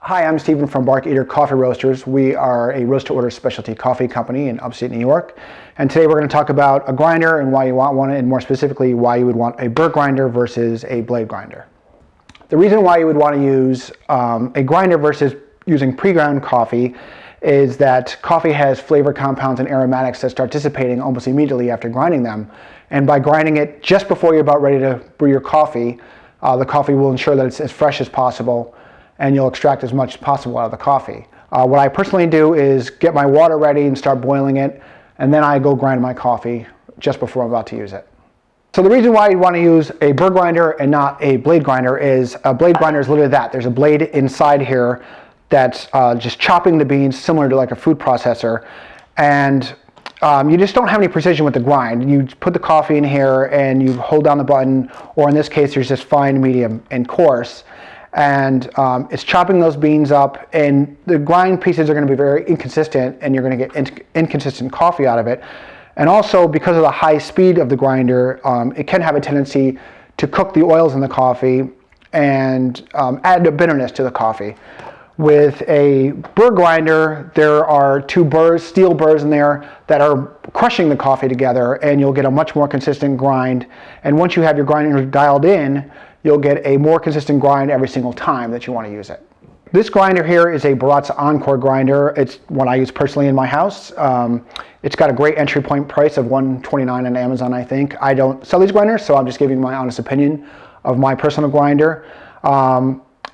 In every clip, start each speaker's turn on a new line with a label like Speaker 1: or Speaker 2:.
Speaker 1: Hi, I'm Steven from Barkeater Coffee Roasters. We are a roast-to-order specialty coffee company in upstate New York. And today we're going to talk about a grinder and why you want one, and more specifically, why you would want a Burr grinder versus a blade grinder. The reason why you would want to use a grinder versus using pre-ground coffee is that coffee has flavor compounds and aromatics that start dissipating almost immediately after grinding them. And by grinding it just before you're about ready to brew your coffee, the coffee will ensure that it's as fresh as possible, and you'll extract as much as possible out of the coffee. What I personally do is get my water ready and start boiling it, and then I go grind my coffee just before I'm about to use it. So the reason why you want to use a Burr grinder and not a blade grinder is a blade grinder is literally that. There's a blade inside here that's just chopping the beans, similar to like a food processor, and you just don't have any precision with the grind. You put the coffee in here and you hold down the button, or in this case there's just fine, medium, and coarse. And it's chopping those beans up, and the grind pieces are going to be very inconsistent, and you're going to get inconsistent coffee out of it. And also, because of the high speed of the grinder, it can have a tendency to cook the oils in the coffee and add a bitterness to the coffee. With a Burr grinder, there are two burrs, steel burrs in there that are crushing the coffee together, and you'll get a much more consistent grind. And once you have your grinder dialed in, you'll get a more consistent grind every single time that you want to use it. This grinder here is a Baratza Encore grinder. It's one I use personally in my house. It's got a great entry point price of $129 on Amazon, I think. I don't sell these grinders, so I'm just giving my honest opinion of my personal grinder.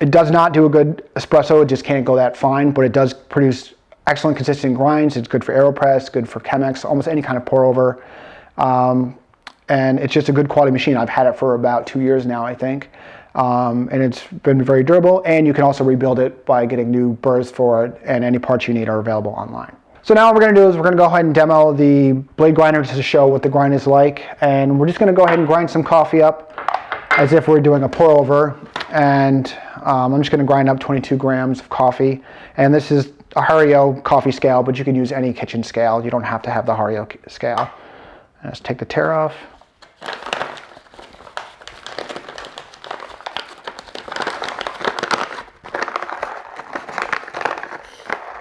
Speaker 1: It does not do a good espresso, it just can't go that fine, but it does produce excellent consistent grinds. It's good for AeroPress, good for Chemex, almost any kind of pour over. And it's just a good quality machine. I've had it for about 2 years now, I think. And it's been very durable, and you can also rebuild it by getting new burrs for it, and any parts you need are available online. So now what we're gonna do is we're gonna go ahead and demo the blade grinder to show what the grind is like. And we're just gonna go ahead and grind some coffee up as if we're doing a pour over. And I'm just gonna grind up 22 grams of coffee. And this is a Hario coffee scale, but you can use any kitchen scale. You don't have to have the Hario scale. Let's take the tear off.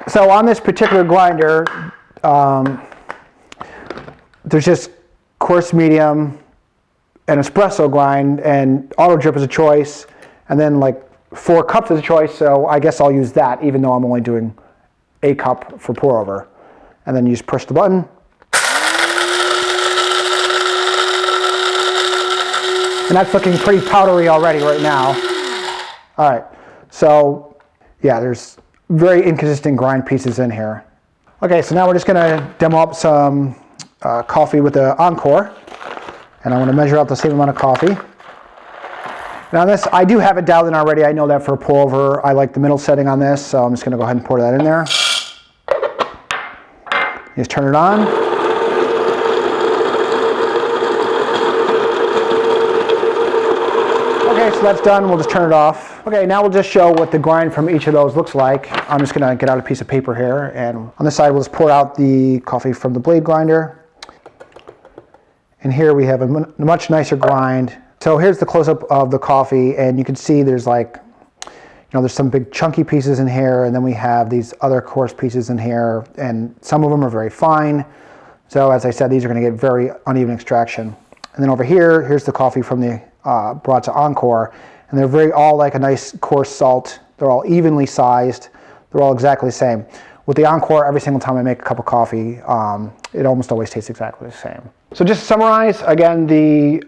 Speaker 1: So on this particular grinder, there's just coarse, medium, and espresso grind, and auto drip is a choice, and then like 4 cups is a choice, so I guess I'll use that even though I'm only doing a cup for pour over. And then you just push the button. And that's looking pretty powdery already right now. All right, so yeah, there's very inconsistent grind pieces in here. Okay, so now we're just gonna demo up some coffee with the Encore. And I'm gonna measure out the same amount of coffee. Now this, I do have it dialed in already. I know that for a pour over, I like the middle setting on this, so I'm just gonna go ahead and pour that in there. Just turn it on. Okay, so that's done. We'll just turn it off. Okay, now we'll just show what the grind from each of those looks like. I'm just gonna get out a piece of paper here, and on this side we'll just pour out the coffee from the blade grinder. And here we have a much nicer grind. So here's the close-up of the coffee, and you can see there's like, there's some big chunky pieces in here, and then we have these other coarse pieces in here, and some of them are very fine. So as I said, these are gonna get very uneven extraction. And then over here, here's the coffee from the Baratza Encore, and they're all like a nice coarse salt. They're all evenly sized. They're all exactly the same. With the Encore, every single time I make a cup of coffee, it almost always tastes exactly the same. So just to summarize, again, the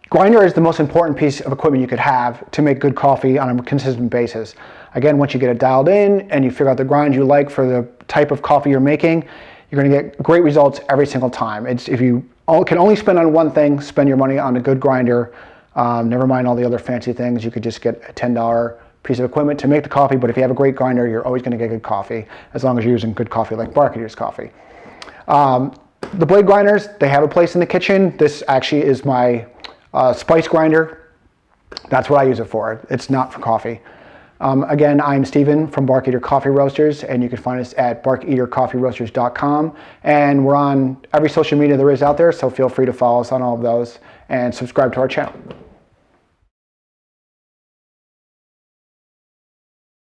Speaker 1: grinder is the most important piece of equipment you could have to make good coffee on a consistent basis. Again, once you get it dialed in and you figure out the grind you like for the type of coffee you're making, you're gonna get great results every single time. If you can only spend on one thing, spend your money on a good grinder. Never mind all the other fancy things. You could just get a $10 piece of equipment to make the coffee, but if you have a great grinder, you're always gonna get good coffee, as long as you're using good coffee like Barkeater's coffee. The blade grinders, they have a place in the kitchen. This actually is my spice grinder. That's what I use it for. It's not for coffee. Again, I'm Steven from Barkeater Coffee Roasters, and you can find us at barkeatercoffeeroasters.com. And we're on every social media there is out there, so feel free to follow us on all of those and subscribe to our channel.